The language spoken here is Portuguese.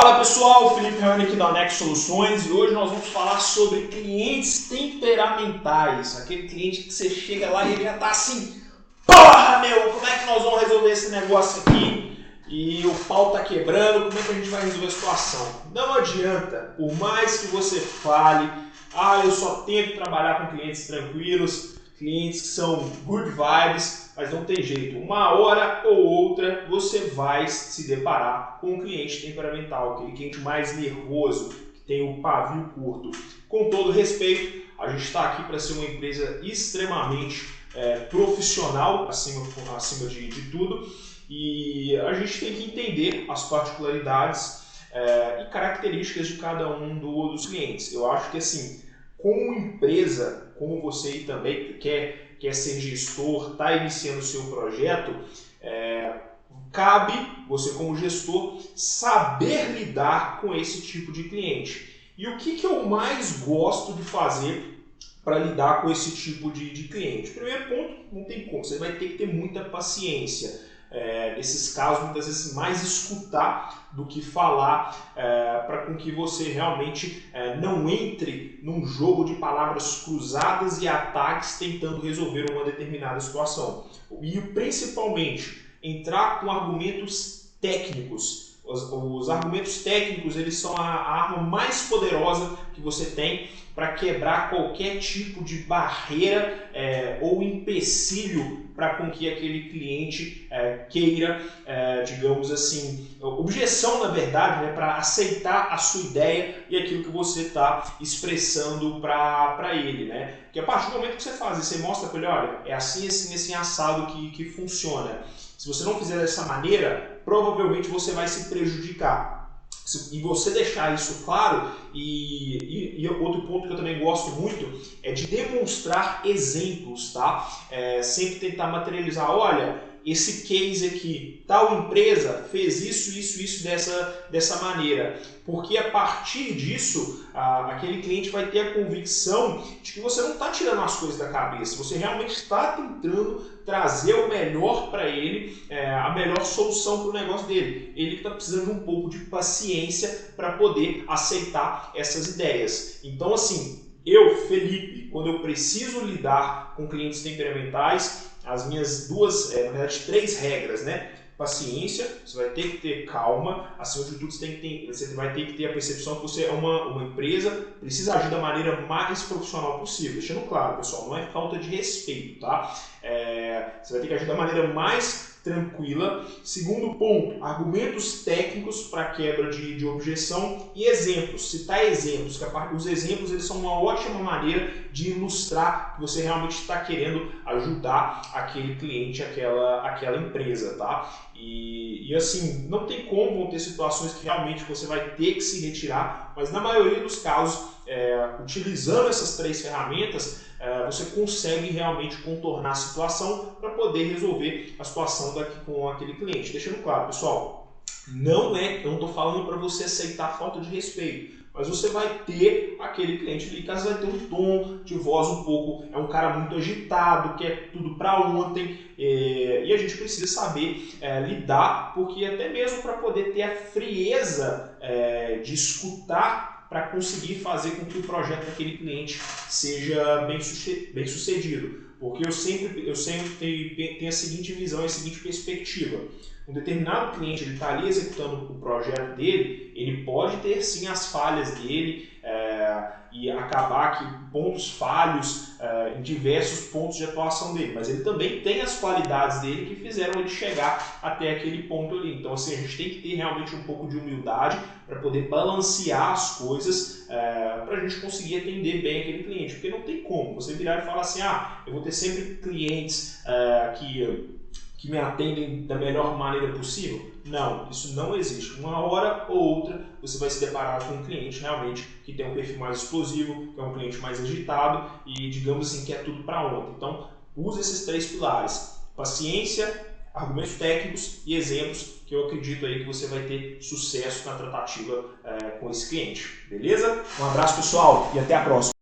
Fala pessoal, Felipe Reuni aqui da Next Soluções e hoje nós vamos falar sobre clientes temperamentais. Aquele cliente que você chega lá e ele já tá assim, porra meu, como é que nós vamos resolver esse negócio aqui? E o pau tá quebrando, como é que a gente vai resolver a situação? Não adianta, por mais que você fale, eu só tento trabalhar com clientes tranquilos, clientes que são good vibes, mas não tem jeito. Uma hora ou outra você vai se deparar com um cliente temperamental, aquele cliente mais nervoso, que tem o pavio curto. Com todo respeito, a gente está aqui para ser uma empresa extremamente profissional, acima de tudo, e a gente tem que entender as particularidades e características de cada um dos clientes. Eu acho que assim, como empresa, como você aí também quer ser gestor, está iniciando o seu projeto, cabe você como gestor saber lidar com esse tipo de cliente. E o que eu mais gosto de fazer para lidar com esse tipo de cliente? Primeiro ponto, não tem como, você vai ter que ter muita paciência. Nesses casos, muitas vezes mais escutar do que falar, para com que você realmente não entre num jogo de palavras cruzadas e ataques tentando resolver uma determinada situação. E principalmente entrar com argumentos técnicos. Os argumentos técnicos, eles são a arma mais poderosa que você tem para quebrar qualquer tipo de barreira ou empecilho para com que aquele cliente queira, digamos assim, objeção na verdade, para aceitar a sua ideia e aquilo que você está expressando para ele. Né? Porque a partir do momento que você faz isso, você mostra para ele, olha, é assim, assim assado que funciona. Se você não fizer dessa maneira, provavelmente você vai se prejudicar. E você deixar isso claro, e outro ponto que eu também gosto muito é de demonstrar exemplos, tá? Sempre tentar materializar, olha, esse case aqui, tal empresa fez isso dessa maneira. Porque a partir disso, aquele cliente vai ter a convicção de que você não está tirando as coisas da cabeça, você realmente está tentando trazer o melhor para ele, a melhor solução para o negócio dele. Ele está precisando de um pouco de paciência para poder aceitar essas ideias. Então, assim, eu, Felipe, quando eu preciso lidar com clientes temperamentais, as minhas na verdade, 3 regras, né? Paciência, você vai ter que ter calma, acima de tudo você vai ter que ter a percepção que você é uma empresa, precisa agir da maneira mais profissional possível. Deixando claro, pessoal, não é falta de respeito, tá? Você vai ter que agir da maneira mais tranquila. Segundo ponto, argumentos técnicos para quebra de objeção e exemplos, citar exemplos, que os exemplos eles são uma ótima maneira de ilustrar que você realmente está querendo ajudar aquele cliente, aquela empresa, tá? E assim, não tem como, vão ter situações que realmente você vai ter que se retirar, mas na maioria dos casos, utilizando essas 3 ferramentas, você consegue realmente contornar a situação para poder resolver a situação com aquele cliente. Deixando claro, pessoal, eu não estou falando para você aceitar falta de respeito, mas você vai ter aquele cliente ali que às vezes vai ter um tom de voz um pouco, é um cara muito agitado, quer tudo para ontem, e a gente precisa saber lidar, porque até mesmo para poder ter a frieza de escutar para conseguir fazer com que o projeto daquele cliente seja bem sucedido. Porque eu sempre tenho a seguinte visão, a seguinte perspectiva. Um determinado cliente está ali executando o projeto dele, ele pode ter sim as falhas dele e acabar que pontos falhos em diversos pontos de atuação dele, mas ele também tem as qualidades dele que fizeram ele chegar até aquele ponto ali. Então assim, a gente tem que ter realmente um pouco de humildade para poder balancear as coisas para a gente conseguir atender bem aquele cliente, porque não tem como você virar e falar assim, eu vou ter sempre clientes que me atendem da melhor maneira possível. Não, isso não existe. Uma hora ou outra você vai se deparar com um cliente realmente que tem um perfil mais explosivo, que é um cliente mais agitado e, digamos assim, que é tudo para ontem. Então, use esses 3 pilares: paciência, argumentos técnicos e exemplos, que eu acredito aí que você vai ter sucesso na tratativa com esse cliente. Beleza? Um abraço, pessoal, e até a próxima.